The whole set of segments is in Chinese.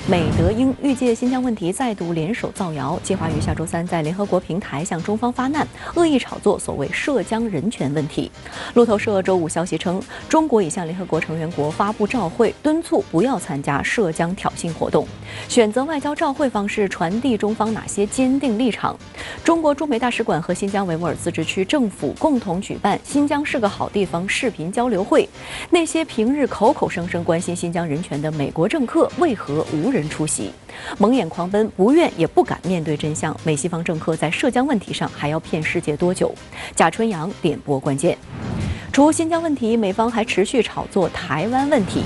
美、德、英预借新疆问题再度联手造谣，计划于下周3在联合国平台向中方发难，恶意炒作所谓涉疆人权问题。路透社周5消息称，中国已向联合国成员国发布照会，敦促不要参加涉疆挑衅活动，选择外交照会方式传递中方哪些坚定立场。中国驻美大使馆和新疆维吾尔自治区政府共同举办“新疆是个好地方”视频交流会，那些平日口口声声关心新疆人权的美国政客为何无人出席？蒙眼狂奔，不愿也不敢面对真相。美西方政客在涉疆问题上还要骗世界多久？贾春阳点拨关键。除新疆问题，美方还持续炒作台湾问题。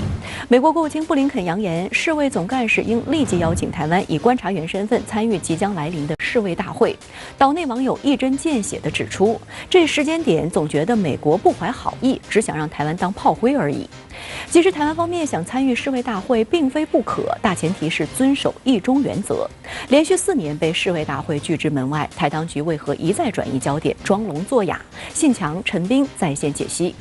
美国国务卿布林肯扬言，世卫总干事应立即邀请台湾以观察员身份参与即将来临的世卫大会。岛内网友一针见血地指出，这时间点总觉得美国不怀好意，只想让台湾当炮灰而已。其实台湾方面想参与世卫大会并非不可，大前提是遵守一中原则。连续4年被世卫大会拒之门外，台当局为何一再转移焦点，装聋作哑？信强、陈斌在线解析。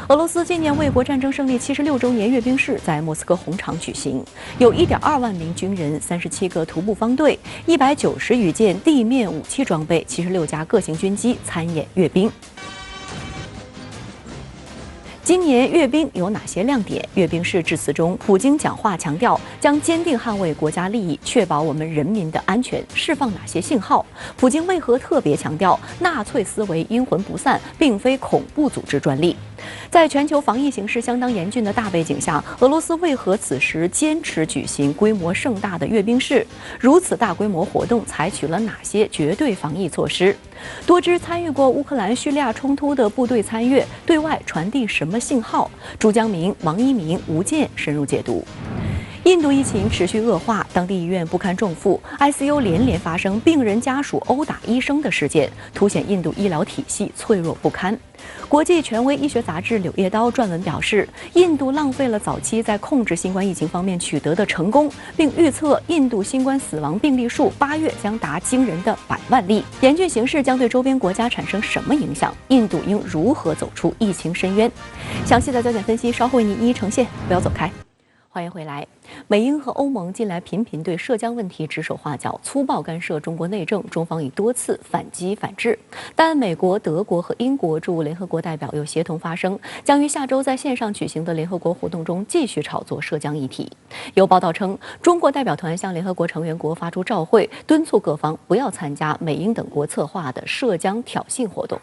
俄罗斯纪念卫国战争胜利76周年阅兵式在莫斯科红场举行，有1.2万名军人、37个徒步方队、190余件地面武器装备、76架各型军机参演阅兵。今年阅兵有哪些亮点？阅兵式致辞中，普京讲话强调将坚定捍卫国家利益，确保我们人民的安全，释放哪些信号？普京为何特别强调纳粹思维阴魂不散，并非恐怖组织专利？在全球防疫形势相当严峻的大背景下，俄罗斯为何此时坚持举行规模盛大的阅兵式？如此大规模活动采取了哪些绝对防疫措施？多支参与过乌克兰、叙利亚冲突的部队参阅，对外传递什么信号？朱江明、王一鸣、吴健深入解读。印度疫情持续恶化，当地医院不堪重负 ，ICU 连连发生病人家属殴打医生的事件，凸显印度医疗体系脆弱不堪。国际权威医学杂志《柳叶刀》撰文表示，印度浪费了早期在控制新冠疫情方面取得的成功，并预测印度新冠死亡病例数8月将达惊人的100万例。严峻形势将对周边国家产生什么影响？印度应如何走出疫情深渊？详细的焦点分析稍后为您一一呈现，不要走开。欢迎回来。美英和欧盟近来频频对涉疆问题指手画脚，粗暴干涉中国内政，中方已多次反击反制。但美国、德国和英国驻联合国代表又协同发声，将于下周在线上举行的联合国活动中继续炒作涉疆议题。有报道称，中国代表团向联合国成员国发出照会，敦促各方不要参加美英等国策划的涉疆挑衅活动。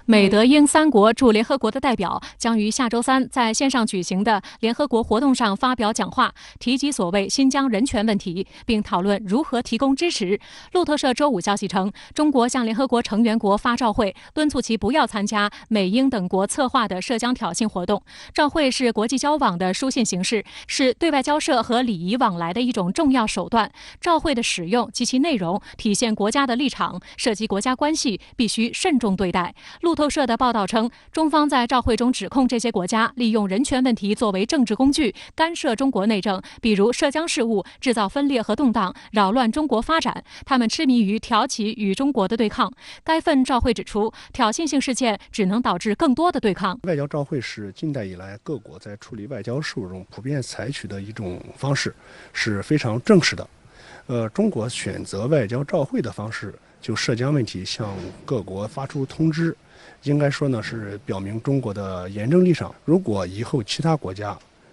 美、德、英3国驻联合国的代表将于下周3在线上举行的联合国活动上发表讲话，提及所谓新疆人权问题，并讨论如何提供支持。路透社周5消息称，中国向联合国成员国发照会，敦促其不要参加美、英等国策划的涉疆挑衅活动。照会是国际交往的书信形式，是对外交涉和礼仪往来的一种重要手段。照会的使用及其内容体现国家的立场，涉及国家关系，必须慎重对待。路透社的报道称，中方在照会中指控这些国家利用人权问题作为政治工具，干涉中国内政，比如涉疆事务，制造分裂和动荡，扰乱中国发展。他们痴迷于挑起与中国的对抗。该份照会指出，挑衅性事件只能导致更多的对抗。外交照会是近代以来各国在处理外交事务中普遍采取的一种方式，是非常正式的。中国选择外交照会的方式，就涉疆问题向各国发出通知，应该说呢是表明中国的严正立场。如果以后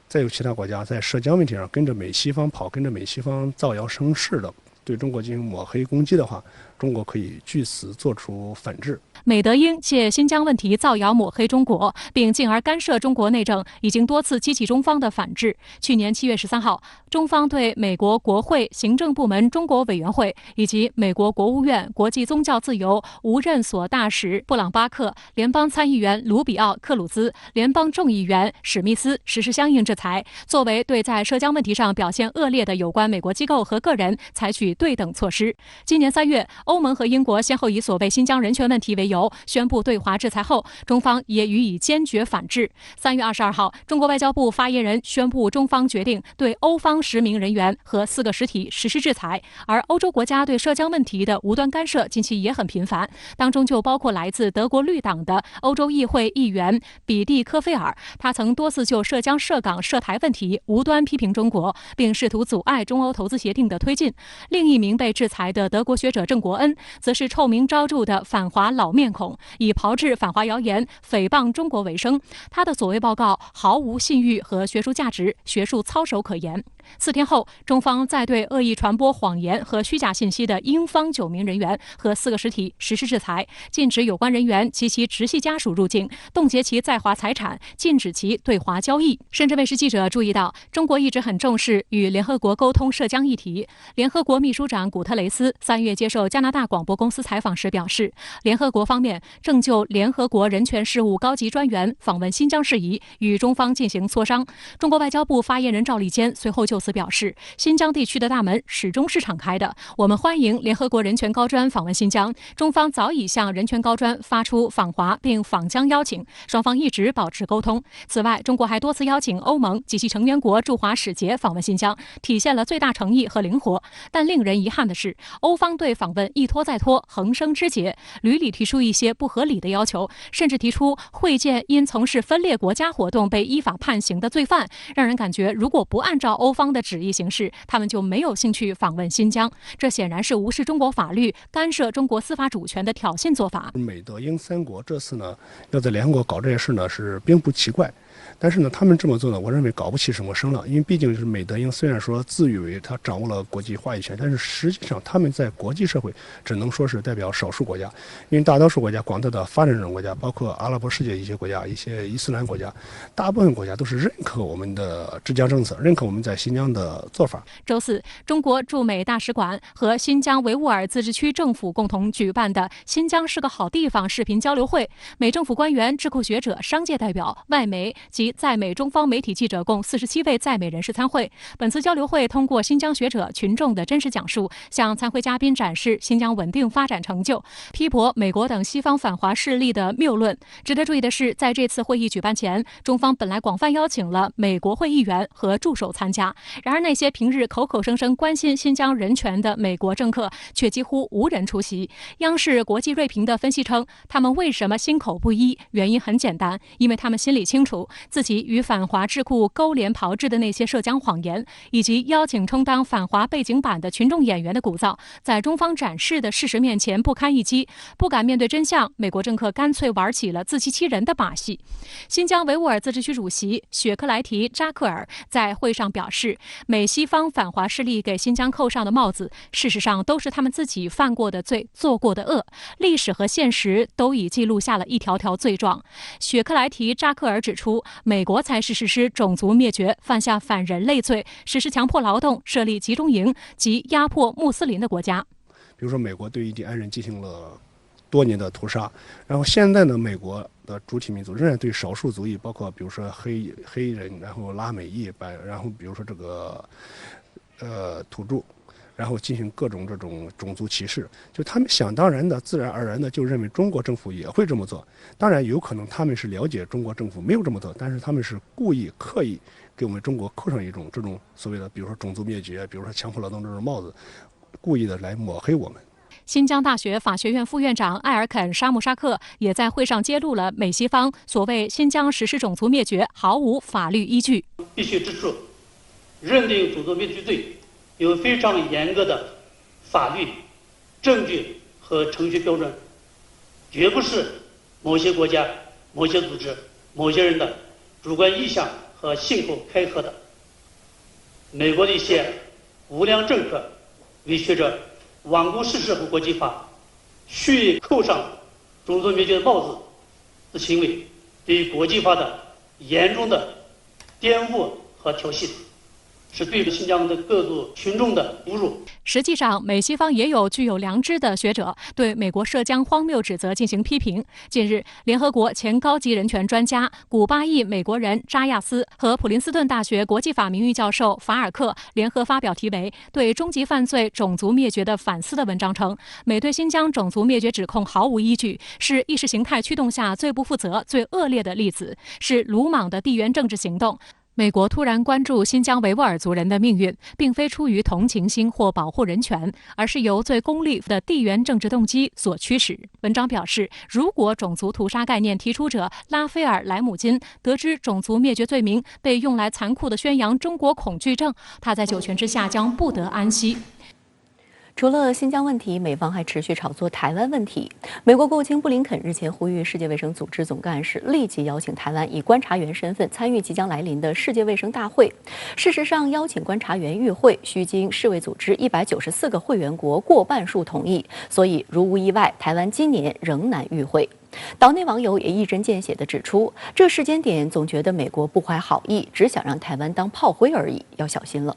再有其他国家在涉疆问题上跟着美西方跑，跟着美西方造谣生事的对中国进行抹黑攻击的话，中国可以据此做出反制。美、德、英借新疆问题造谣抹黑中国，并进而干涉中国内政，已经多次激起中方的反制。去年7月13号，中方对美国国会行政部门中国委员会以及美国国务院国际宗教自由无任所大使布朗巴克、联邦参议员卢比奥·克鲁兹、联邦众议员史密斯实施相应制裁，作为对在涉疆问题上表现恶劣的有关美国机构和个人采取对等措施。今年3月，欧盟和英国先后以所谓新疆人权问题为由，宣布对华制裁后，中方也予以坚决反制。3月22号，中国外交部发言人宣布，中方决定对欧方10名人员和4个实体实施制裁。而欧洲国家对涉疆问题的无端干涉近期也很频繁，当中就包括来自德国绿党的欧洲议会议员比蒂科菲尔，他曾多次就涉疆、涉港、涉台问题无端批评中国，并试图阻碍中欧投资协定的推进。另一名被制裁的德国学者郑国恩，则是臭名昭著的反华老面孔，以炮制反华谣言、诽谤中国为生。他的所谓报告毫无信誉和学术价值，学术操守可言。4天后，中方再对恶意传播谎言和虚假信息的英方9名人员和4个实体实施制裁，禁止有关人员及其直系家属入境，冻结其在华财产，禁止其对华交易。深圳卫视记者注意到，中国一直很重视与联合国沟通涉疆议题。联合国秘书长古特雷斯3月接受加拿大广播公司采访时表示，联合国方面正就联合国人权事务高级专员访问新疆事宜与中方进行磋商。中国外交部发言人赵立坚随后就此表示，新疆地区的大门始终是敞开的，我们欢迎联合国人权高专访问新疆，中方早已向人权高专发出访华并访疆邀请，双方一直保持沟通。此外，中国还多次邀请欧盟及其成员国驻华使节访问新疆，体现了最大诚意和灵活。但令人遗憾的是，欧方对访问一拖再拖，横生枝节，屡屡提出一些不合理的要求，甚至提出会见因从事分裂国家活动被依法判刑的罪犯，让人感觉如果不按照欧方的旨意行事，他们就没有兴趣访问新疆。这显然是无视中国法律、干涉中国司法主权的挑衅做法。美德英3国这次呢，要在联合国搞这些事呢，是并不奇怪。但是呢，他们这么做呢，我认为搞不起什么声浪，因为毕竟是美德英虽然说自诩为他掌握了国际话语权，但是实际上他们在国际社会只能说是代表少数国家，因为大多数国家，广大的发展中国家，包括阿拉伯世界一些国家、一些伊斯兰国家，大部分国家都是认可我们的治疆政策，认可我们在新疆的做法。周4，中国驻美大使馆和新疆维吾尔自治区政府共同举办的“新疆是个好地方”视频交流会，美政府官员、智库学者、商界代表、外媒及在美中方媒体记者共47位在美人士参会。本次交流会通过新疆学者群众的真实讲述，向参会嘉宾展示新疆稳定发展成就，批驳美国等西方反华势力的谬论。值得注意的是，在这次会议举办前，中方本来广泛邀请了美国会议员和助手参加，然而那些平日口口声声关心新疆人权的美国政客却几乎无人出席。央视国际锐评的分析称，他们为什么心口不一？原因很简单，因为他们心里清楚，自己与反华智库勾连炮制的那些涉疆谎言，以及邀请充当反华背景板的群众演员的鼓噪，在中方展示的事实面前不堪一击，不敢面对真相。美国政客干脆玩起了自欺欺人的把戏。新疆维吾尔自治区主席雪克莱提扎克尔在会上表示，美西方反华势力给新疆扣上的帽子，事实上都是他们自己犯过的罪、做过的恶，历史和现实都已记录下了一条条罪状。雪克莱提扎克尔指出，美国才是实施种族灭绝、犯下反人类罪、实施强迫劳动、设立集中营及压迫穆斯林的国家。比如说，美国对印第安人进行了多年的屠杀，然后现在呢，美国的主体民族仍然对少数族裔，包括比如说黑人，然后拉美裔，然后比如说这个土著，然后进行各种这种种族歧视，就他们想当然的、自然而然的就认为中国政府也会这么做。当然，有可能他们是了解中国政府没有这么做，但是他们是故意刻意给我们中国扣上一种这种所谓的，比如说种族灭绝，比如说强迫劳动这种帽子，故意的来抹黑我们。新疆大学法学院副院长艾尔肯·沙木沙克也在会上揭露了美西方所谓新疆实施种族灭绝毫无法律依据。必须指出，认定种族灭绝罪有非常严格的法律、证据和程序标准，绝不是某些国家、某些组织、某些人的主观意向和信口开河的。美国的一些无良政客为学者罔顾事实和国际法，蓄意扣上种族灭绝的帽子的行为，对于国际法的严重的颠覆和挑衅。是对新疆的各族群众的侮辱。实际上，美西方也有具有良知的学者对美国涉疆荒谬指责进行批评。近日，联合国前高级人权专家、古巴裔美国人扎亚斯和普林斯顿大学国际法名誉教授法尔克联合发表题为《对终极犯罪种族灭绝的反思》的文章称，美对新疆种族灭绝指控毫无依据，是意识形态驱动下最不负责、最恶劣的例子，是鲁莽的地缘政治行动。美国突然关注新疆维吾尔族人的命运，并非出于同情心或保护人权，而是由最功利的地缘政治动机所驱使。文章表示，如果种族屠杀概念提出者拉斐尔·莱姆金得知种族灭绝罪名被用来残酷地宣扬中国恐惧症，他在九泉之下将不得安息。除了新疆问题，美方还持续炒作台湾问题。美国国务卿布林肯日前呼吁世界卫生组织总干事立即邀请台湾以观察员身份参与即将来临的世界卫生大会。事实上，邀请观察员与会需经世卫组织194个会员国过半数同意，所以如无意外，台湾今年仍难与会。岛内网友也一针见血地指出，这时间点总觉得美国不怀好意，只想让台湾当炮灰而已，要小心了。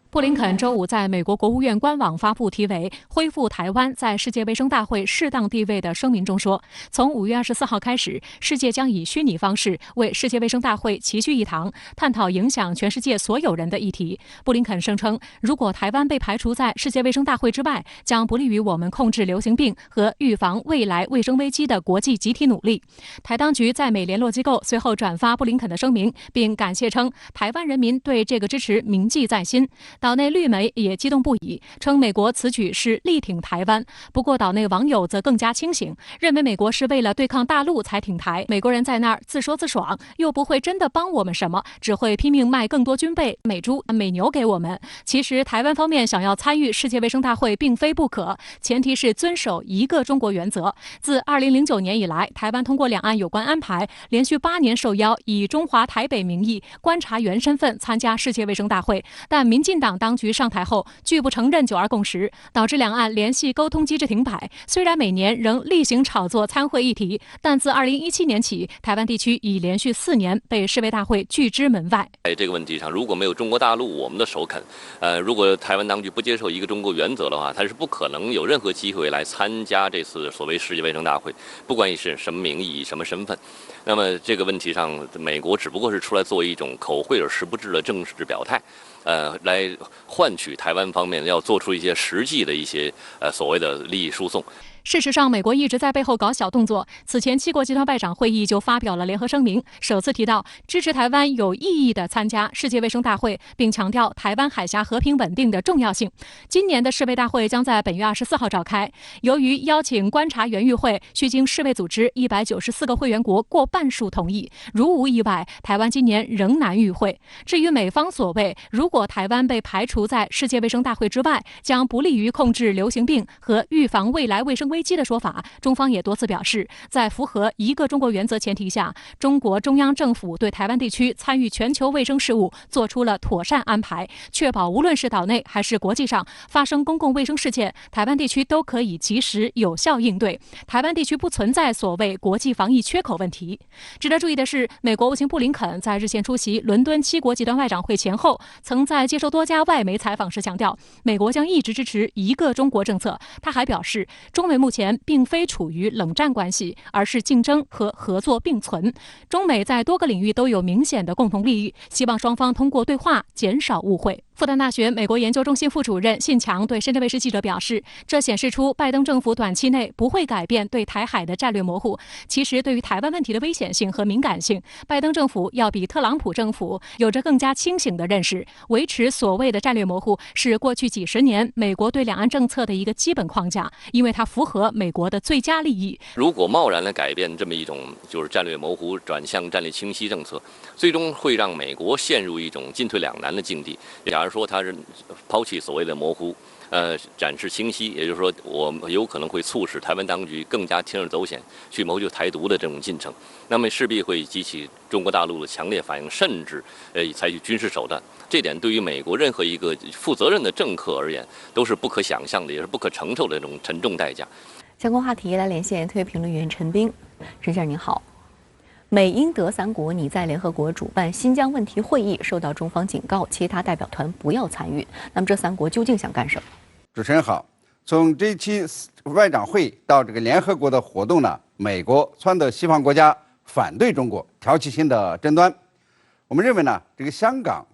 布林肯周五在美国国务院官网发布题为《恢复台湾在世界卫生大会适当地位》的声明中说，从5月24号开始，世界将以虚拟方式为世界卫生大会齐聚一堂，探讨影响全世界所有人的议题。布林肯声称，如果台湾被排除在世界卫生大会之外，将不利于我们控制流行病和预防未来卫生危机的国际集体努力。台当局在美联络机构随后转发布林肯的声明，并感谢称，台湾人民对这个支持铭记在心。岛内绿媒也激动不已，称美国此举是力挺台湾。不过，岛内网友则更加清醒，认为美国是为了对抗大陆才挺台。美国人在那儿自说自爽，又不会真的帮我们什么，只会拼命卖更多军备、美猪、美牛给我们。其实，台湾方面想要参与世界卫生大会并非不可，前提是遵守一个中国原则。自2009年以来，台湾通过两岸有关安排，连续8年受邀以中华台北名义观察员身份参加世界卫生大会，但民进党当局上台后拒不承认9·2共识，导致两岸联系沟通机制停摆。虽然每年仍例行炒作参会议题，但自2017年起，台湾地区已连续4年被世卫大会拒之门外。在这个问题上，如果没有中国大陆我们的首肯，如果台湾当局不接受一个中国原则的话，它是不可能有任何机会来参加这次所谓世界卫生大会，不管以是什么名义、什么身份。那么这个问题上，美国只不过是出来做一种口惠而实不至的正式表态。来换取台湾方面要做出一些实际的一些所谓的利益输送。事实上，美国一直在背后搞小动作。此前，7国集团外长会议就发表了联合声明，首次提到支持台湾有意义地参加世界卫生大会，并强调台湾海峡和平稳定的重要性。今年的世卫大会将在本月24号召开。由于邀请观察员与会需经世卫组织194个会员国过半数同意，如无意外，台湾今年仍难与会。至于美方所谓如果台湾被排除在世界卫生大会之外，将不利于控制流行病和预防未来卫生危机的说法，中方也多次表示，在符合一个中国原则前提下，中国中央政府对台湾地区参与全球卫生事务做出了妥善安排，确保无论是岛内还是国际上发生公共卫生事件，台湾地区都可以及时有效应对，台湾地区不存在所谓国际防疫缺口问题。值得注意的是，美国国务卿布林肯在日前出席伦敦7国集团外长会前后，曾在接受多家外媒采访时强调，美国将一直支持一个中国政策。他还表示，中美目前并非处于冷战关系，而是竞争和合作并存。中美在多个领域都有明显的共同利益，希望双方通过对话减少误会。复旦大学美国研究中心副主任信强对深圳卫视记者表示，这显示出拜登政府短期内不会改变对台海的战略模糊。其实对于台湾问题的危险性和敏感性，拜登政府要比特朗普政府有着更加清醒的认识。维持所谓的战略模糊是过去几十年美国对两岸政策的一个基本框架，因为它符合美国的最佳利益。如果贸然来改变这么一种就是战略模糊转向战略清晰政策，最终会让美国陷入一种进退两难的境地。假如说它是抛弃所谓的模糊，展示清晰，也就是说，我们有可能会促使台湾当局更加铤而走险去谋求台独的这种进程，那么势必会激起中国大陆的强烈反应，甚至采取军事手段。这点对于美国任何一个负责任的政客而言，都是不可想象的，也是不可承受的这种沉重代价。相关话题来连线特约评论员陈斌。陈先生您好。美英德三国拟在联合国主办新疆问题会议，受到中方警告，其他代表团不要参与。那么这三国究竟想干什么？主持人好，从这期外长会到这个联合国的活动呢，美国撺掇西方国家反对中国，挑起新的争端。我们认为呢，这个香港、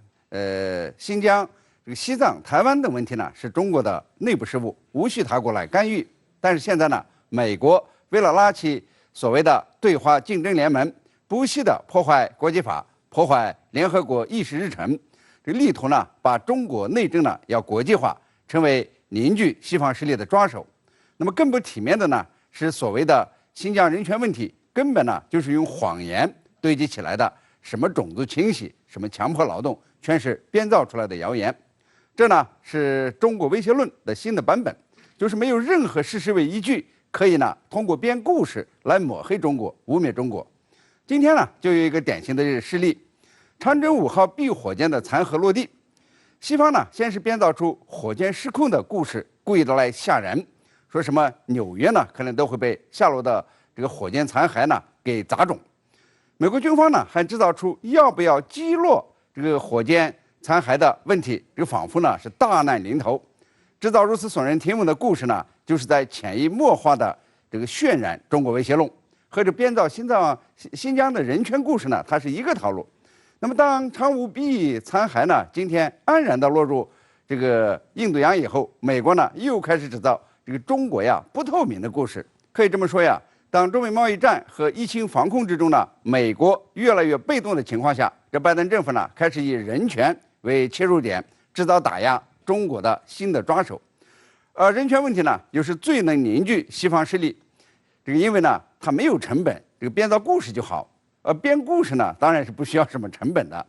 新疆、这个西藏、台湾等问题呢，是中国的内部事务，无需他国来干预。但是现在呢，美国为了拉起所谓的对华竞争联盟，不惜的破坏国际法，破坏联合国议事日程，这力图呢把中国内政呢要国际化，成为凝聚西方势力的抓手。那么更不体面的呢是所谓的新疆人权问题，根本呢就是用谎言堆积起来的，什么种族清洗，什么强迫劳动，全是编造出来的谣言。这呢是中国威胁论的新的版本，就是没有任何事实为依据，可以呢通过编故事来抹黑中国，污蔑中国。今天呢，就有一个典型的事例，长征5号 B 火箭的残骸落地，西方呢先是编造出火箭失控的故事，故意的来吓人，说什么纽约呢可能都会被下落的这个火箭残骸呢给砸中。美国军方呢还制造出要不要击落这个火箭残骸的问题，这个仿佛呢是大难临头。制造如此耸人听闻的故事呢，就是在潜移默化的这个渲染中国威胁论。和这编造新疆的人权故事呢，它是一个套路。那么，当长5 B 残骸呢今天安然地落入这个印度洋以后，美国呢又开始制造这个中国呀不透明的故事。可以这么说呀，当中美贸易战和疫情防控之中呢，美国越来越被动的情况下，这拜登政府呢开始以人权为切入点，制造打压中国的新的抓手。人权问题呢，又是最能凝聚西方势力。这个因为呢，它没有成本，这个编造故事就好。编故事呢，当然是不需要什么成本的。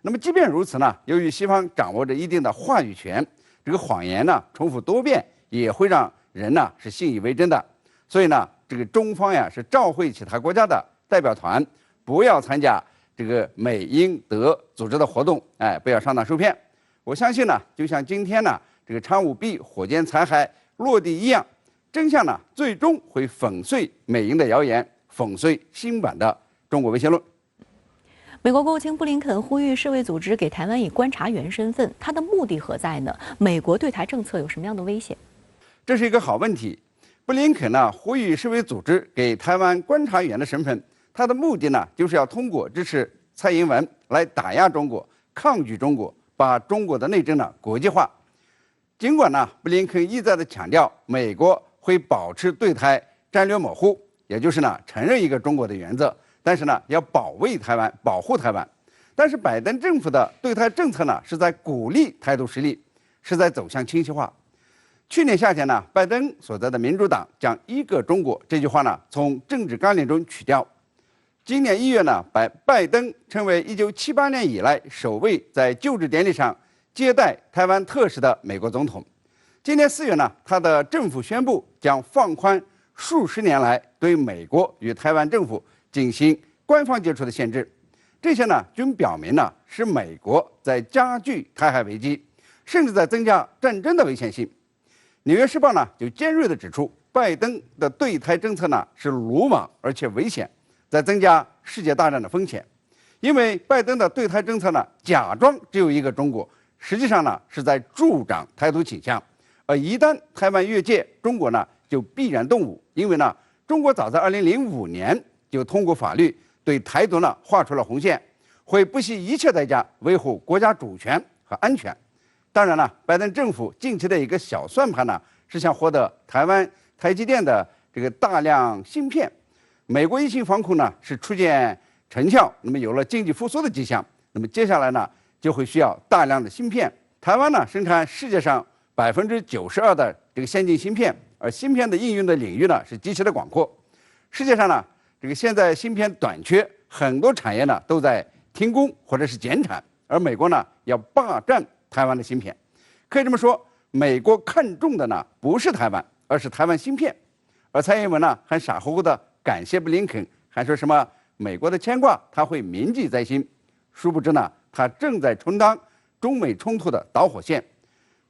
那么即便如此呢，由于西方掌握着一定的话语权，这个谎言呢重复多遍，也会让人呢是信以为真的。所以呢，这个中方呀是召回其他国家的代表团，不要参加这个美英德组织的活动，不要上当受骗。我相信呢，就像今天呢这个长5 B 火箭残骸落地一样。真相呢，最终会粉碎美英的谣言，粉碎新版的中国威胁论。美国国务卿布林肯呼吁世卫组织给台湾以观察员身份，他的目的何在呢？美国对台政策有什么样的威胁？这是一个好问题。布林肯呢呼吁世卫组织给台湾观察员的身份，他的目的呢就是要通过支持蔡英文来打压中国，抗拒中国，把中国的内政呢国际化。尽管呢，布林肯一再的强调美国会保持对台战略模糊，也就是呢承认一个中国的原则，但是呢要保卫台湾，保护台湾。但是拜登政府的对台政策呢是在鼓励台独势力，是在走向清晰化。去年夏天呢，拜登所在的民主党将“一个中国”这句话呢从政治纲领中取掉。今年1月呢，拜登成为1978年以来首位在就职典礼上接待台湾特使的美国总统。今年4月呢，他的政府宣布将放宽数十年来对美国与台湾政府进行官方接触的限制。这些呢，均表明呢是美国在加剧台海危机，甚至在增加战争的危险性。《纽约时报》呢就尖锐地指出，拜登的对台政策呢是鲁莽而且危险，在增加世界大战的风险。因为拜登的对台政策呢，假装只有一个中国，实际上呢是在助长台独倾向。而一旦台湾越界，中国呢就必然动武，因为呢，中国早在2005年就通过法律对台独呢画出了红线，会不惜一切代价维护国家主权和安全。当然了，拜登政府近期的一个小算盘呢，是想获得台积电的这个大量芯片。美国疫情防控呢是出现成效，那么有了经济复苏的迹象，那么接下来呢就会需要大量的芯片。台湾呢生产世界上92%的这个先进芯片，而芯片的应用的领域呢是极其的广阔。世界上呢，这个现在芯片短缺，很多产业呢都在停工或者是减产，而美国呢要霸占台湾的芯片。可以这么说，美国看重的呢不是台湾，而是台湾芯片。而蔡英文呢还傻乎乎的感谢布林肯，还说什么美国的牵挂他会铭记在心。殊不知呢，他正在充当中美冲突的导火线。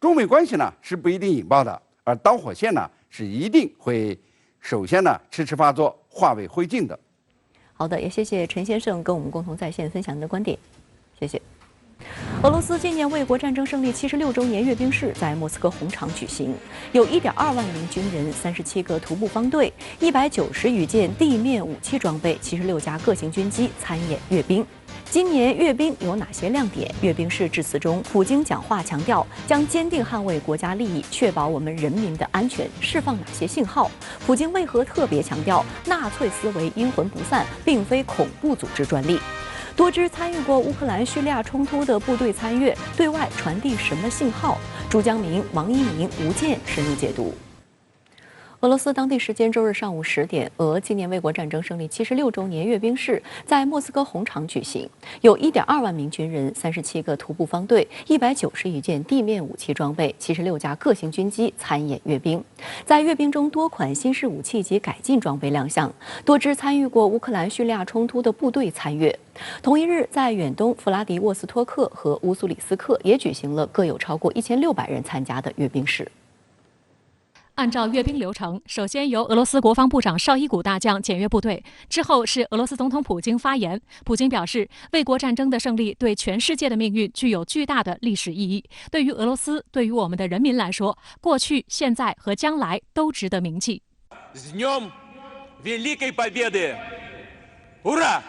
中美关系呢是不一定引爆的，而导火线呢是一定会首先呢迟迟发作，化为灰烬的。好的，也谢谢陈先生跟我们共同在线分享您的观点，谢谢。俄罗斯纪念卫国战争胜利76周年阅兵式在莫斯科红场举行，有1.2万名军人、37个徒步方队、190余件地面武器装备、76架各型军机参演阅兵。今年阅兵有哪些亮点？阅兵式致辞中，普京讲话强调将坚定捍卫国家利益，确保我们人民的安全，释放哪些信号？普京为何特别强调纳粹思维阴魂不散，并非恐怖组织专利？多支参与过乌克兰叙利亚冲突的部队参阅，对外传递什么信号？朱江明、王一鸣、吴健深入解读。俄罗斯当地时间周日上午10点，俄纪念卫国战争胜利76周年阅兵式在莫斯科红场举行，有1.2万名军人、37个徒步方队、190余件地面武器装备、76架各型军机参演阅兵。在阅兵中，多款新式武器及改进装备亮相，多支参与过乌克兰叙利亚冲突的部队参阅。同一日，在远东弗拉迪沃斯托克和乌苏里斯克也举行了各有超过1600人参加的阅兵式。按照阅兵流程，首先由俄罗斯国防部长绍伊古大将检阅部队，之后是俄罗斯总统普京发言。普京表示，卫国战争的胜利对全世界的命运具有巨大的历史意义。对于俄罗斯，对于我们的人民来说，过去、现在和将来都值得铭记。С днем Великой Победы! Ура!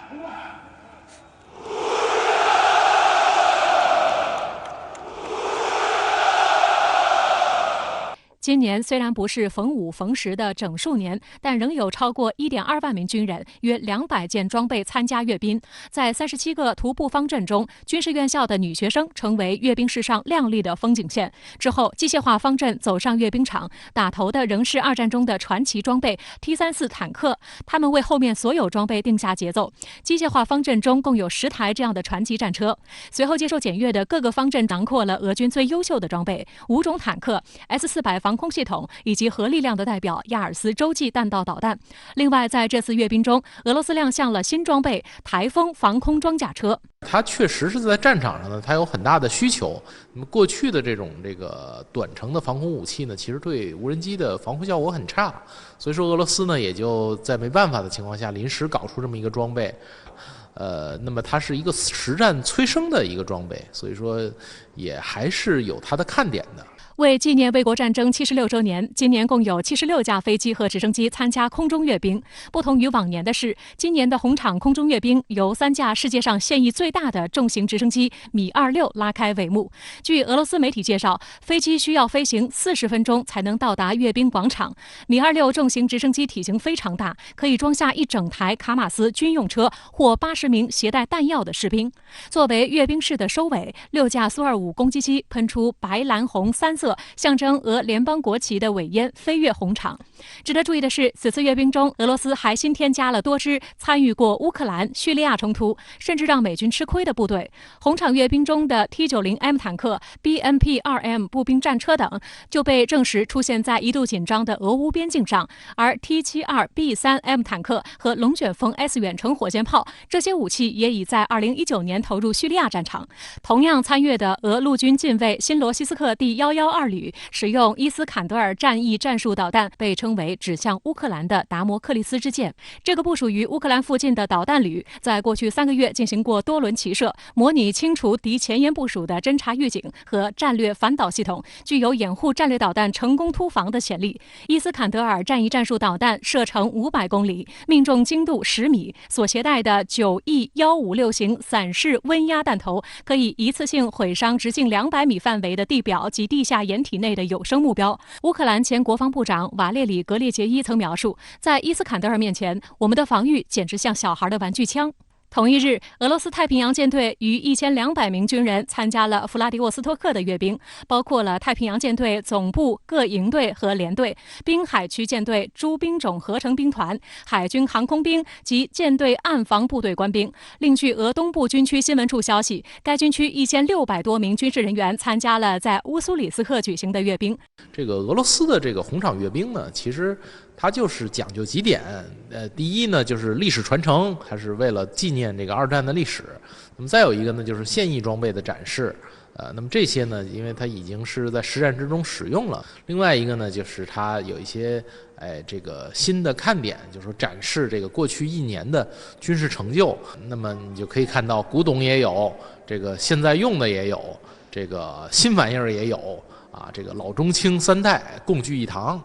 今年虽然不是逢5逢10的整数年，但仍有超过1.2万名军人、约200件装备参加阅兵。在37个徒步方阵中，军事院校的女学生成为阅兵式上亮丽的风景线。之后，机械化方阵走上阅兵场，打头的仍是2战中的传奇装备 T-34坦克，他们为后面所有装备定下节奏。机械化方阵中共有10台这样的传奇战车。随后接受检阅的各个方阵囊括了俄军最优秀的装备：5种坦克、S-400防空系统以及核力量的代表亚尔斯洲际弹道导弹。另外，在这次阅兵中，俄罗斯亮相了新装备台风防空装甲车。它确实是在战场上呢，它有很大的需求。那么过去的这个短程的防空武器呢，其实对无人机的防护效果很差，所以说俄罗斯呢也就在没办法的情况下，临时搞出这么一个装备。那么它是一个实战催生的一个装备，所以说也还是有它的看点的。为纪念卫国战争76周年，今年共有76架飞机和直升机参加空中阅兵。不同于往年的是，今年的红场空中阅兵由3架世界上现役最大的重型直升机米26拉开帷幕。据俄罗斯媒体介绍，飞机需要飞行40分钟才能到达阅兵广场。米26重型直升机体型非常大，可以装下一整台卡马斯军用车或80名携带弹药的士兵。作为阅兵式的收尾，6架苏25攻击机喷出白、蓝、红3色象征俄联邦国旗的尾烟飞越红场。值得注意的是，此次阅兵中，俄罗斯还新添加了多支参与过乌克兰、叙利亚冲突，甚至让美军吃亏的部队。红场阅兵中的 T-90M 坦克、BMP-2M 步兵战车等就被证实出现在一度紧张的俄乌边境上，而 T-72B3M 坦克和龙卷风 S 远程火箭炮这些武器也已在2019年投入叙利亚战场。同样参阅的俄陆军近卫新罗西斯克第112旅使用伊斯坎德尔战役战术导弹，被称为指向乌克兰的达摩克利斯之箭。这个部署于乌克兰附近的导弹旅，在过去3个月进行过多轮齐射，模拟清除敌前沿部署的侦察预警和战略反导系统，具有掩护战略导弹成功突防的潜力。伊斯坎德尔战役战术导弹射程500公里，命中精度10米，所携带的9E156型散式温压弹头可以一次性毁伤直径200米范围的地表及地下掩体内的有生目标。乌克兰前国防部长瓦列里·格列杰伊曾描述，在伊斯坎德尔面前，我们的防御简直像小孩的玩具枪。同一日，俄罗斯太平洋舰队逾1200名军人参加了弗拉迪沃斯托克的阅兵，包括了太平洋舰队总部各营队和连队、滨海区舰队诸兵种合成兵团、海军航空兵及舰队岸防部队官兵。另据俄东部军区新闻处消息，该军区1600多名军事人员参加了在乌苏里斯克举行的阅兵。这个俄罗斯的这个红场阅兵呢，其实它就是讲究几点。第一呢，就是历史传承，它是为了纪念这个2战的历史。那么再有一个呢，就是现役装备的展示。那么这些呢，因为它已经是在实战之中使用了。另外一个呢，就是它有一些这个新的看点，就是说展示这个过去1年的军事成就。那么你就可以看到古董也有，这个现在用的也有，这个新玩意儿也有啊，这个老中青3代共聚一堂。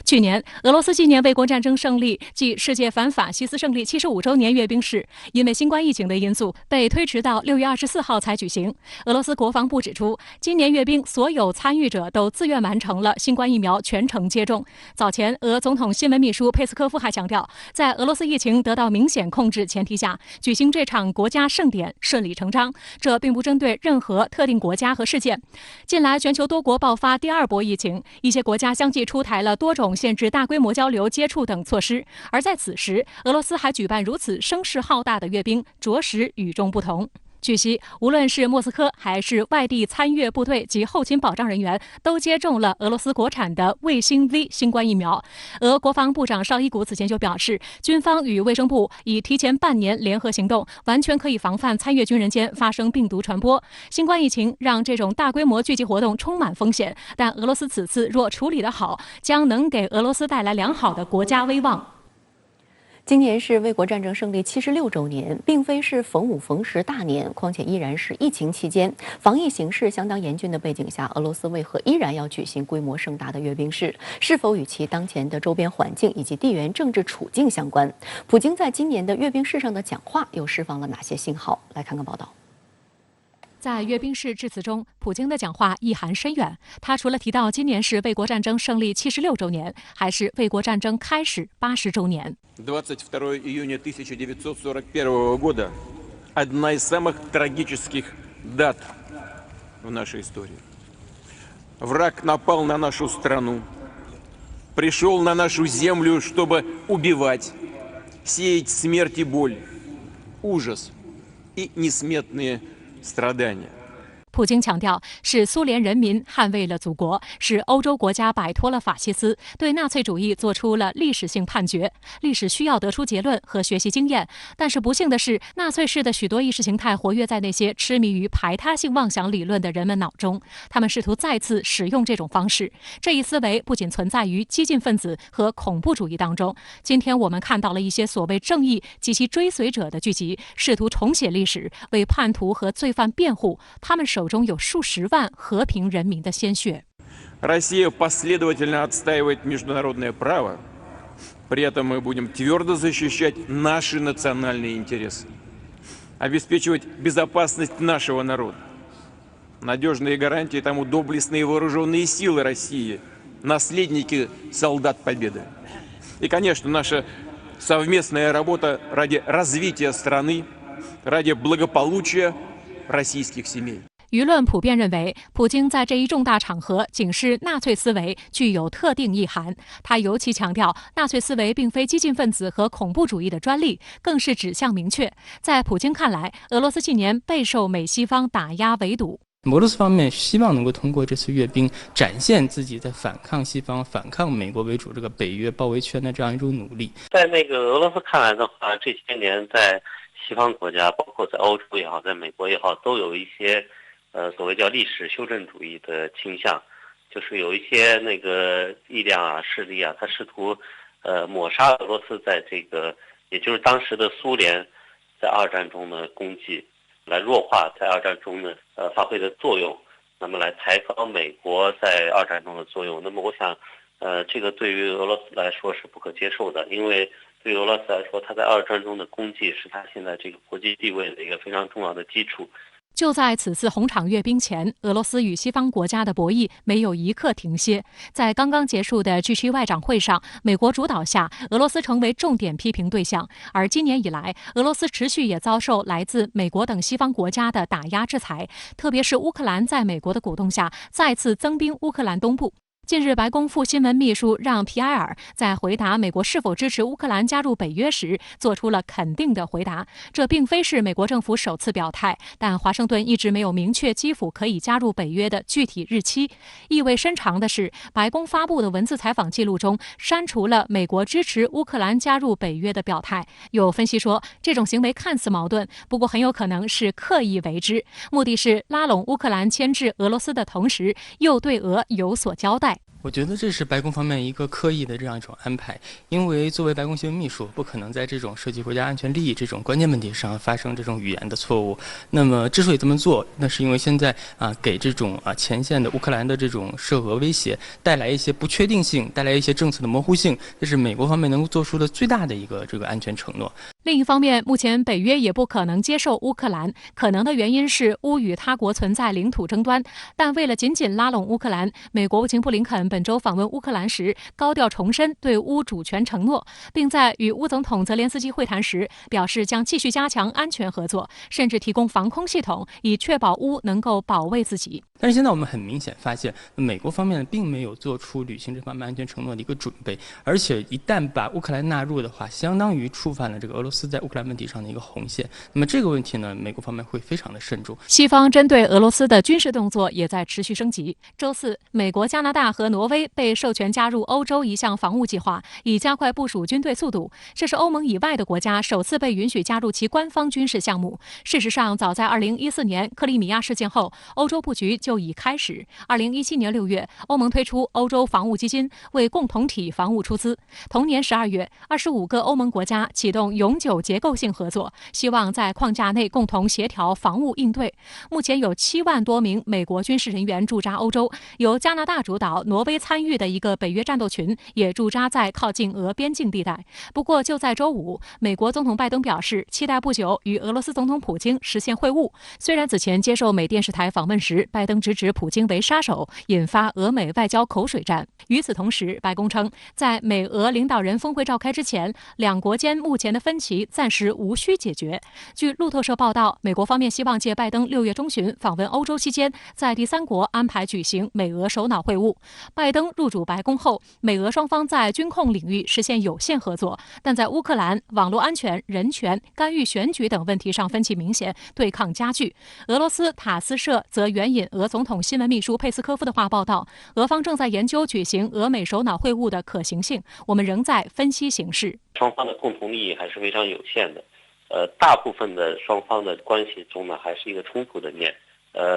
去年，俄罗斯纪念卫国战争胜利暨世界反法西斯胜利75周年阅兵式，因为新冠疫情的因素，被推迟到6月24号才举行。俄罗斯国防部指出，今年阅兵所有参与者都自愿完成了新冠疫苗全程接种。早前，俄总统新闻秘书佩斯科夫还强调，在俄罗斯疫情得到明显控制前提下，举行这场国家盛典顺理成章。这并不针对任何特定国家和事件。近来，全球多国爆发第2波疫情，一些国家相继出台了多种限制大规模交流接触等措施，而在此时，俄罗斯还举办如此声势浩大的阅兵，着实与众不同。据悉，无论是莫斯科还是外地参阅部队及后勤保障人员，都接种了俄罗斯国产的卫星 V 新冠疫苗。俄国防部长绍伊古此前就表示，军方与卫生部已提前半年联合行动，完全可以防范参阅军人间发生病毒传播。新冠疫情让这种大规模聚集活动充满风险，但俄罗斯此次若处理得好，将能给俄罗斯带来良好的国家威望。今年是卫国战争胜利76周年，并非是逢5逢10大年，况且依然是疫情期间，防疫形势相当严峻的背景下，俄罗斯为何依然要举行规模盛大的阅兵式？是否与其当前的周边环境以及地缘政治处境相关？普京在今年的阅兵式上的讲话又释放了哪些信号？来看看报道。在阅兵式致辞中，普京的讲话意涵深远。他除了提到今年是卫国战争胜利76周年，还是卫国战争开始80周年。22 июня 1941 года – одна из самых трагических дат в нашей истории. Враг напал на нашу страну, пришел на нашу землю, чтобы убивать, сеять смерть и боль, ужас и несметные страдания. 普京强调，是苏联人民捍卫了祖国，是欧洲国家摆脱了法西斯，对纳粹主义做出了历史性判决。历史需要得出结论和学习经验，但是不幸的是，纳粹式的许多意识形态活跃在那些痴迷于排他性妄想理论的人们脑中，他们试图再次使用这种方式。这一思维不仅存在于激进分子和恐怖主义当中，今天我们看到了一些所谓正义及其追随者的聚集，试图重写历史，为叛徒和罪犯辩护，他们手中有数十万和平人民的鲜血。Россия последовательно отстаивает международное право, при этом мы будем твердо защищать наши национальные интересы, обеспечивать безопасность нашего народа. Надежные гарантии тому доблестные вооруженные силы России, наследники солдат Победы. И, конечно, наша совместная работа ради развития страны, ради благополучия российских семей. 舆论普遍认为，普京在这一重大场合警示纳粹思维具有特定意涵。他尤其强调，纳粹思维并非激进分子和恐怖主义的专利，更是指向明确。在普京看来，俄罗斯近年备受美西方打压围堵。俄罗斯方面希望能够通过这次阅兵，展现自己在反抗西方、反抗美国为主这个北约包围圈的这样一种努力。在那个俄罗斯看来的话，这些年在西方国家，包括在欧洲也好，在美国也好，都有一些所谓叫历史修正主义的倾向，就是有一些那个力量啊、势力啊，他试图抹杀俄罗斯在这个，也就是当时的苏联在二战中的功绩，来弱化在二战中的发挥的作用，那么来抬高美国在二战中的作用。那么我想，这个对于俄罗斯来说是不可接受的，因为对于俄罗斯来说，他在二战中的功绩是他现在这个国际地位的一个非常重要的基础。就在此次红场阅兵前，俄罗斯与西方国家的博弈没有一刻停歇。在刚刚结束的 G7 外长会上，美国主导下，俄罗斯成为重点批评对象。而今年以来，俄罗斯持续也遭受来自美国等西方国家的打压制裁，特别是乌克兰在美国的鼓动下，再次增兵乌克兰东部。近日，白宫副新闻秘书让·皮埃尔在回答美国是否支持乌克兰加入北约时，做出了肯定的回答。这并非是美国政府首次表态，但华盛顿一直没有明确基辅可以加入北约的具体日期。意味深长的是，白宫发布的文字采访记录中删除了美国支持乌克兰加入北约的表态。有分析说，这种行为看似矛盾，不过很有可能是刻意为之，目的是拉拢乌克兰牵制俄罗斯的同时，又对俄有所交代。我觉得这是白宫方面一个刻意的这样一种安排，因为作为白宫新闻秘书，不可能在这种涉及国家安全利益这种关键问题上发生这种语言的错误。那么之所以这么做，那是因为现在给这种前线的乌克兰的这种涉俄威胁带来一些不确定性，带来一些政策的模糊性，这是美国方面能够做出的最大的一个这个安全承诺。另一方面，目前北约也不可能接受乌克兰，可能的原因是乌与他国存在领土争端。但为了紧紧拉拢乌克兰，美国国务卿布林肯本周访问乌克兰时，高调重申对乌主权承诺，并在与乌总统泽连斯基会谈时表示将继续加强安全合作，甚至提供防空系统，以确保乌能够保卫自己。但是现在我们很明显发现，美国方面并没有做出履行这方面安全承诺的一个准备，而且一旦把乌克兰纳入的话，相当于触犯了这个俄罗斯在乌克兰问题上的一个红线。那么这个问题呢，美国方面会非常的慎重。西方针对俄罗斯的军事动作也在持续升级。周四，美国、加拿大和挪威被授权加入欧洲一项防务计划，以加快部署军队速度。这是欧盟以外的国家首次被允许加入其官方军事项目。事实上，早在2014年克里米亚事件后，欧洲布局就已开始。2017年6月，欧盟推出欧洲防务基金，为共同体防务出资。同年12月，25个欧盟国家启动永久结构性合作，希望在框架内共同协调防务应对。目前有7万多名美国军事人员驻扎欧洲，由加拿大主导、挪威参与的一个北约战斗群也驻扎在靠近俄边境地带。不过，就在周五，美国总统拜登表示，期待不久与俄罗斯总统普京实现会晤。虽然此前接受美电视台访问时，拜登直指普京为杀手，引发俄美外交口水战。与此同时，白宫称，在美俄领导人峰会召开之前，两国间目前的分歧暂时无需解决。据路透社报道，美国方面希望借拜登6月中旬访问欧洲期间，在第三国安排举行美俄首脑会晤。拜登入主白宫后，美俄双方在军控领域实现有限合作，但在乌克兰、网络安全、人权、干预选举等问题上分歧明显，对抗加剧。俄罗斯塔斯社则援引俄总统新闻秘书佩斯科夫的话报道，俄方正在研究举行俄美首脑会晤的可行性，我们仍在分析形势。双方的共同利益还是非常有限的，大部分的双方的关系中呢，还是一个冲突的面。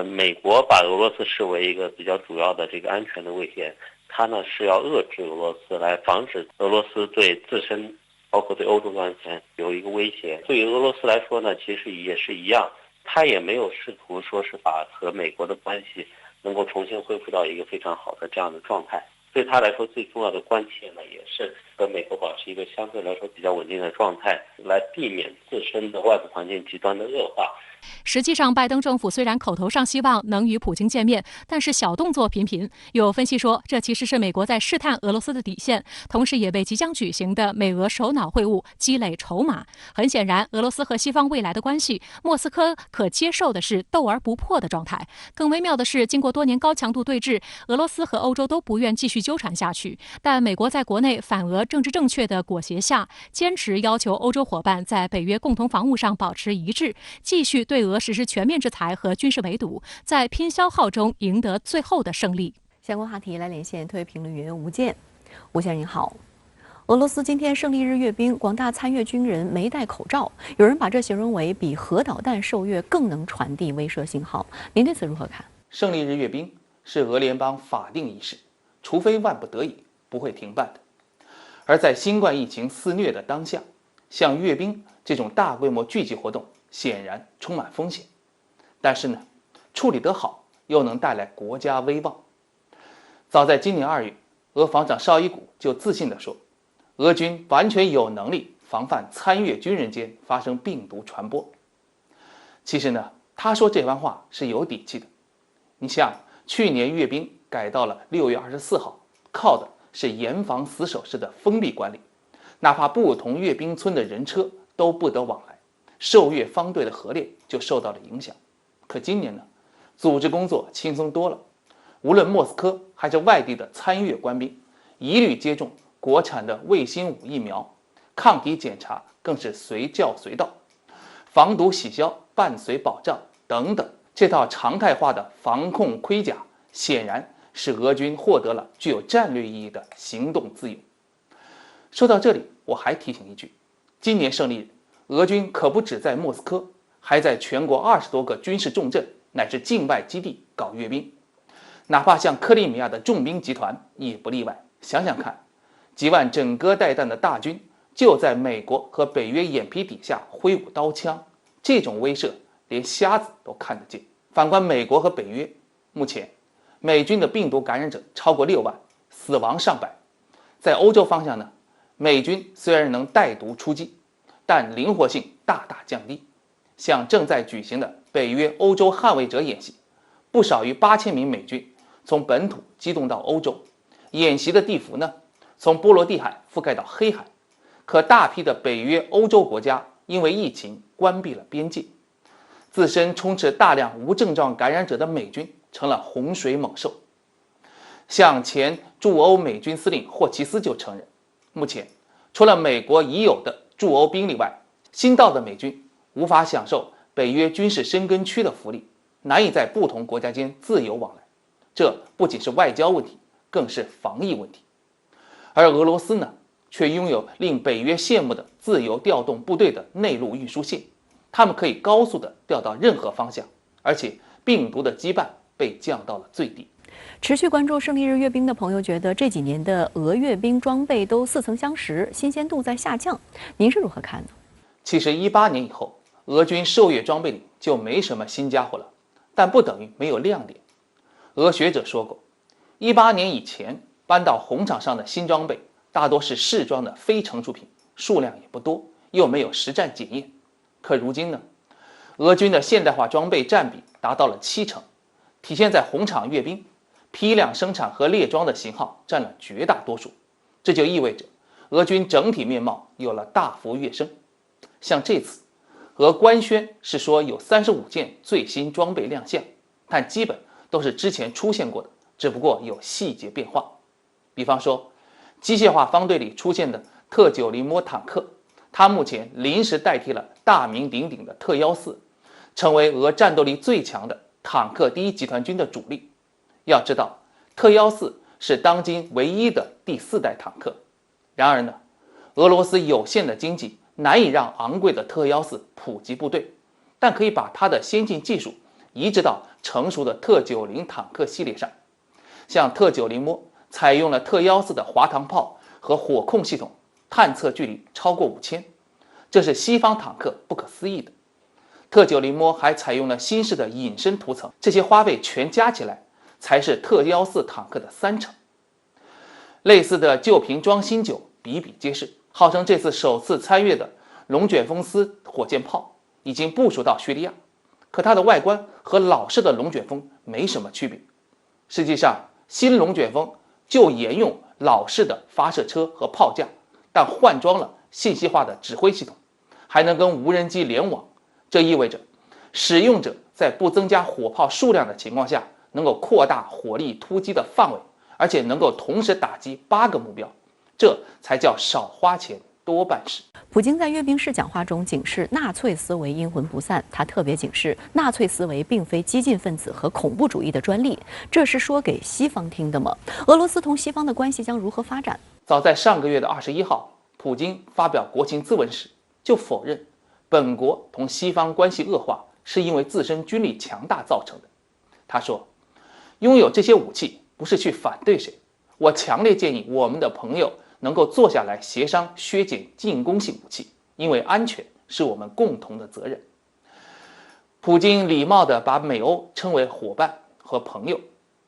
美国把俄罗斯视为一个比较主要的这个安全的威胁，它呢是要遏制俄罗斯，来防止俄罗斯对自身，包括对欧洲的安全有一个威胁。对于俄罗斯来说呢，其实也是一样，它也没有试图说是把和美国的关系能够重新恢复到一个非常好的这样的状态。对他来说，最重要的关切呢，也是和美国保持一个相对来说比较稳定的状态，来避免自身的外部环境极端的恶化。实际上，拜登政府虽然口头上希望能与普京见面，但是小动作频频。有分析说，这其实是美国在试探俄罗斯的底线，同时也为即将举行的美俄首脑会晤积累筹码。很显然，俄罗斯和西方未来的关系，莫斯科可接受的是斗而不破的状态。更微妙的是，经过多年高强度对峙，俄罗斯和欧洲都不愿继续纠缠下去，但美国在国内反俄政治正确的裹挟下，坚持要求欧洲伙伴在北约共同防务上保持一致，继续对俄实施全面制裁和军事围堵，在拼消耗中赢得最后的胜利。相关话题来连线特约评论员吴健。吴先生您好，俄罗斯今天胜利日阅兵，广大参阅军人没戴口罩，有人把这形容为比核导弹受阅更能传递威慑信号。您对此如何看？胜利日阅兵是俄联邦法定仪式，除非万不得已，不会停办的。而在新冠疫情肆虐的当下，像阅兵这种大规模聚集活动显然充满风险，但是呢，处理得好又能带来国家威望。早在今年2月，俄防长绍伊古就自信地说，俄军完全有能力防范参阅军人间发生病毒传播。其实呢，他说这番话是有底气的。你像去年阅兵改到了6月24号，靠的是严防死守式的封闭管理，哪怕不同阅兵村的人车都不得往来，受阅方队的合练就受到了影响。可今年呢，组织工作轻松多了，无论莫斯科还是外地的参阅官兵，一律接种国产的卫星5疫苗，抗体检查更是随叫随到，防毒洗消伴随保障等等，这套常态化的防控盔甲显然使俄军获得了具有战略意义的行动自由。说到这里，我还提醒一句，今年胜利日，俄军可不只在莫斯科，还在全国20多个军事重镇乃至境外基地搞阅兵，哪怕像克里米亚的重兵集团也不例外。想想看，几万整戈带弹的大军就在美国和北约眼皮底下挥舞刀枪，这种威慑连瞎子都看得见。反观美国和北约，目前美军的病毒感染者超过6万，死亡上百。在欧洲方向呢，美军虽然能带毒出击，但灵活性大大降低。像正在举行的北约欧洲捍卫者演习，不少于8000名美军从本土机动到欧洲，演习的地幅呢，从波罗的海覆盖到黑海。可大批的北约欧洲国家因为疫情关闭了边界，自身充斥大量无症状感染者的美军成了洪水猛兽。像前驻欧美军司令霍奇斯就承认，目前除了美国已有的驻欧兵力外，新到的美军无法享受北约军事生根区的福利，难以在不同国家间自由往来。这不仅是外交问题，更是防疫问题。而俄罗斯呢，却拥有令北约羡慕的自由调动部队的内陆运输线，他们可以高速地调到任何方向，而且病毒的羁绊被降到了最低。持续关注胜利日阅兵的朋友觉得这几年的俄阅兵装备都似曾相识，新鲜度在下降，您是如何看呢？其实18年以后，俄军受阅装备里就没什么新家伙了，但不等于没有亮点。俄学者说过，18年以前搬到红场上的新装备大多是试装的非成熟品，数量也不多，又没有实战检验。可如今呢，俄军的现代化装备占比达到了70%，体现在红场阅兵，批量生产和列装的型号占了绝大多数。这就意味着俄军整体面貌有了大幅跃升。像这次，俄官宣是说有35件最新装备亮相，但基本都是之前出现过的，只不过有细节变化。比方说，机械化方队里出现的特90摩坦克，它目前临时代替了大名鼎鼎的特14，成为俄战斗力最强的坦克第一集团军的主力。要知道，特14是当今唯一的第4代坦克。然而呢，俄罗斯有限的经济难以让昂贵的特14普及部队，但可以把它的先进技术移植到成熟的特90坦克系列上。像特90摩采用了特14的滑膛炮和火控系统，探测距离超过5000，这是西方坦克不可思议的。特90摩还采用了新式的隐身涂层，这些花费全加起来才是特14坦克的30%。类似的旧瓶装新酒比比皆是，号称这次首次参阅的龙卷风斯火箭炮已经部署到叙利亚，可它的外观和老式的龙卷风没什么区别。实际上，新龙卷风就沿用老式的发射车和炮架，但换装了信息化的指挥系统，还能跟无人机联网。这意味着使用者在不增加火炮数量的情况下，能够扩大火力突击的范围，而且能够同时打击8个目标，这才叫少花钱多办事。普京在阅兵式讲话中警示纳粹思维阴魂不散，他特别警示纳粹思维并非激进分子和恐怖主义的专利，这是说给西方听的吗？俄罗斯同西方的关系将如何发展？早在上个月的21号，普京发表国情咨文时就否认本国同西方关系恶化是因为自身军力强大造成的。他说，拥有这些武器不是去反对谁，我强烈建议我们的朋友能够坐下来协商削减进攻性武器，因为安全是我们共同的责任。普京礼貌地把美欧称为伙伴和朋友，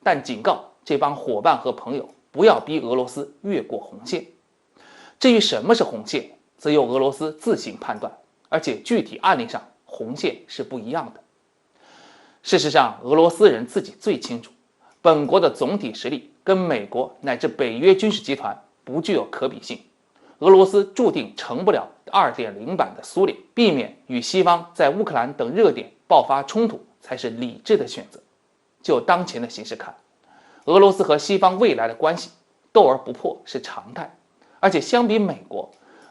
但警告这帮伙伴和朋友不要逼俄罗斯越过红线。至于什么是红线，则由俄罗斯自行判断，而且具体案例上红线是不一样的。事实上，俄罗斯人自己最清楚，本国的总体实力跟美国乃至北约军事集团不具有可比性，俄罗斯注定成不了 2.0 版的苏联，避免与西方在乌克兰等热点爆发冲突才是理智的选择。就当前的形势看，俄罗斯和西方未来的关系斗而不破是常态，而且相比美国，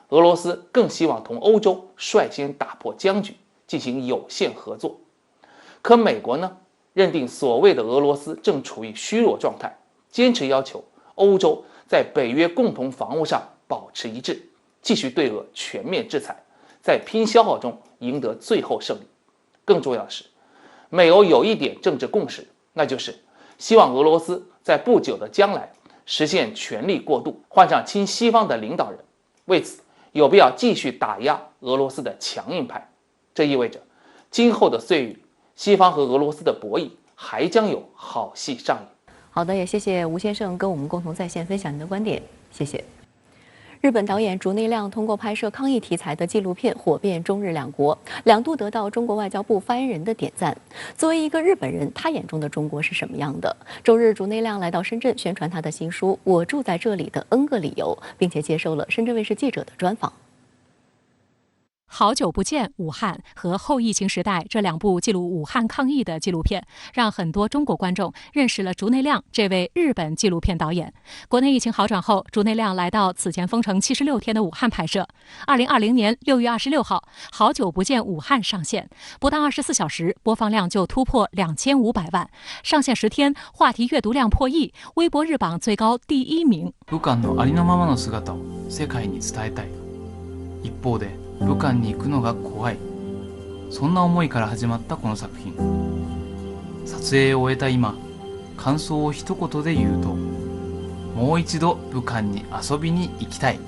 俄罗斯更希望同欧洲率先打破僵局，进行有限合作。可美国呢，认定所谓的俄罗斯正处于虚弱状态，坚持要求欧洲在北约共同防务上保持一致，继续对俄全面制裁，在拼消耗中赢得最后胜利。更重要的是，美欧有一点政治共识，那就是希望俄罗斯在不久的将来实现权力过渡，换上亲西方的领导人。为此，有必要继续打压俄罗斯的强硬派。这意味着，今后的岁月，西方和俄罗斯的博弈还将有好戏上演。好的，也谢谢吴先生跟我们共同在线分享您的观点，谢谢。日本导演竹内亮通过拍摄抗疫题材的纪录片火遍中日两国，两度得到中国外交部发言人的点赞。作为一个日本人，他眼中的中国是什么样的？周日，竹内亮来到深圳宣传他的新书《我住在这里的 N 个理由》，并且接受了深圳卫视记者的专访。好久不见武汉和后疫情时代这两部记录武汉抗疫的纪录片，让很多中国观众认识了竹内亮这位日本纪录片导演。国内疫情好转后，竹内亮来到此前封城76天的武汉拍摄。2020年6月26号，好久不见武汉上线，不到24小时，播放量就突破2500万，上线10天，话题阅读量破亿，微博日榜最高第1名。武漢のありのままの姿を世界に伝えたい。一方で武漢に行くのが怖い、そんな思いから始まったこの作品。撮影を終えた今、感想を一言で言うと、もう一度武漢に遊びに行きたい。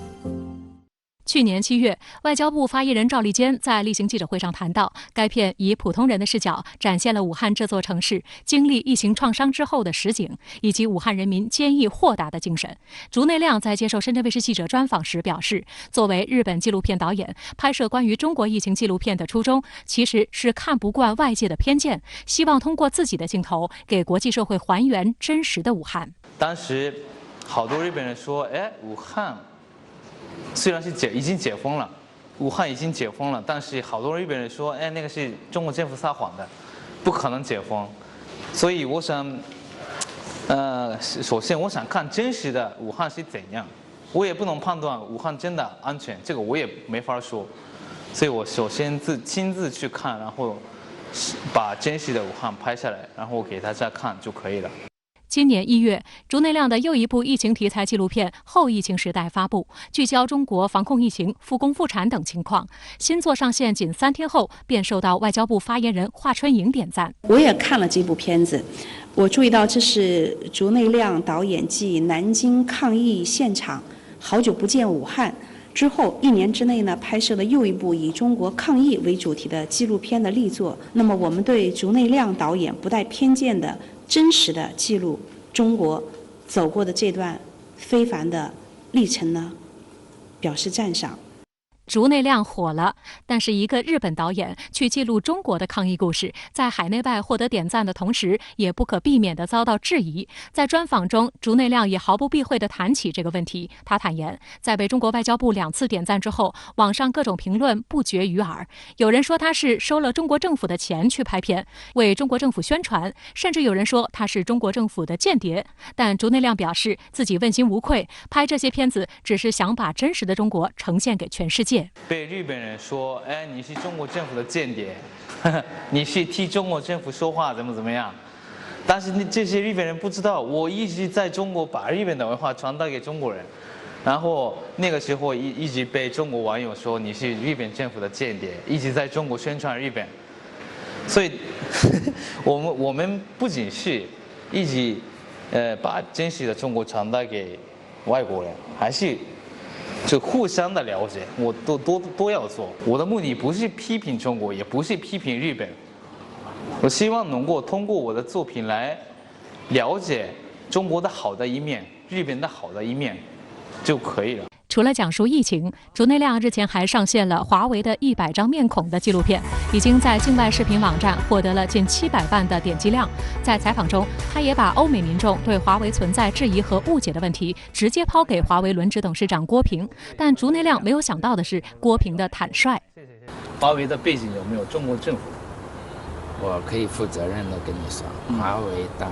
去年7月，外交部发言人赵立坚在例行记者会上谈到，该片以普通人的视角展现了武汉这座城市经历疫情创伤之后的实景，以及武汉人民坚毅豁达的精神。竹内亮在接受深圳卫视记者专访时表示，作为日本纪录片导演，拍摄关于中国疫情纪录片的初衷其实是看不惯外界的偏见，希望通过自己的镜头给国际社会还原真实的武汉。当时好多日本人说，武汉虽然是已经解封了，武汉已经解封了，但是好多日本人说，那个是中国政府撒谎的，不可能解封。所以我想，首先我想看真实的武汉是怎样，我也不能判断武汉真的安全，这个我也没法说。所以我首先亲自去看，然后把真实的武汉拍下来，然后给大家看就可以了。今年1月，竹内亮的又一部疫情题材纪录片《后疫情时代》发布，聚焦中国防控疫情、复工复产等情况。新作上线仅3天后，便受到外交部发言人华春莹点赞。我也看了这部片子，我注意到这是竹内亮导演继南京抗疫现场、好久不见武汉之后1年之内呢，拍摄了又一部以中国抗疫为主题的纪录片的力作。那么，我们对竹内亮导演不带偏见的真实的记录中国走过的这段非凡的历程呢，表示赞赏。竹内亮火了，但是一个日本导演去记录中国的抗疫故事，在海内外获得点赞的同时，也不可避免地遭到质疑。在专访中，竹内亮也毫不避讳地谈起这个问题。他坦言，在被中国外交部2次点赞之后，网上各种评论不绝于耳。有人说他是收了中国政府的钱去拍片，为中国政府宣传，甚至有人说他是中国政府的间谍。但竹内亮表示自己问心无愧，拍这些片子只是想把真实的中国呈现给全世界。被日本人说，你是中国政府的间谍，你是替中国政府说话，怎么样？但是这些日本人不知道，我一直在中国把日本的文化传达给中国人，然后那个时候一直被中国网友说你是日本政府的间谍，一直在中国宣传日本。所以，我们不仅是一直把真实的中国传达给外国人，还是就互相的了解，我都要做。我的目的不是批评中国，也不是批评日本，我希望能够通过我的作品来了解中国的好的一面，日本的好的一面就可以了。除了讲述疫情，竹内亮日前还上线了华为的100张面孔的纪录片，已经在境外视频网站获得了近700万的点击量。在采访中，他也把欧美民众对华为存在质疑和误解的问题直接抛给华为轮值董事长郭平。但竹内亮没有想到的是郭平的坦率。华为的背景有没有中国政府？我可以负责任的跟你说，华为到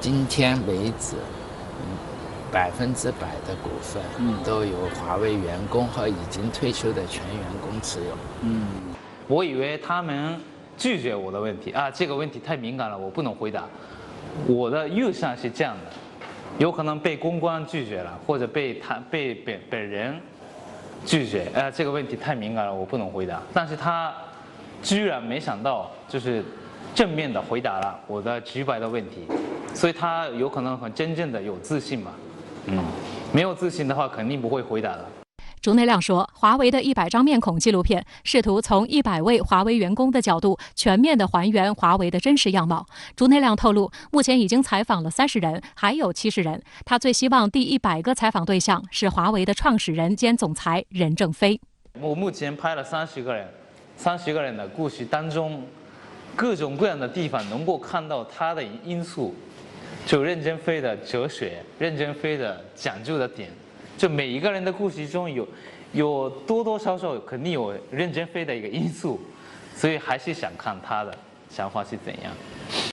今天为止，100%的股份都由华为员工和已经退休的全员工持有。我以为他们拒绝我的问题啊，这个问题太敏感了，我不能回答。我的预算是这样的，有可能被公关拒绝了，或者被本人拒绝。这个问题太敏感了，我不能回答。但是他居然没想到，就是正面的回答了我的直白的问题，所以他有可能很真正的有自信吧。没有自信的话，肯定不会回答的。竹内亮说，华为的100张面孔纪录片试图从100位华为员工的角度全面地还原华为的真实样貌。竹内亮透露，目前已经采访了30人，还有70人。他最希望第100个采访对象是华为的创始人兼总裁任正非。我目前拍了30个人的故事当中，各种各样的地方能够看到他的因素，就任正非的哲学，任正非的讲究的点。就每一个人的故事中有多多少少肯定有任正非的一个因素，所以还是想看他的想法是怎样。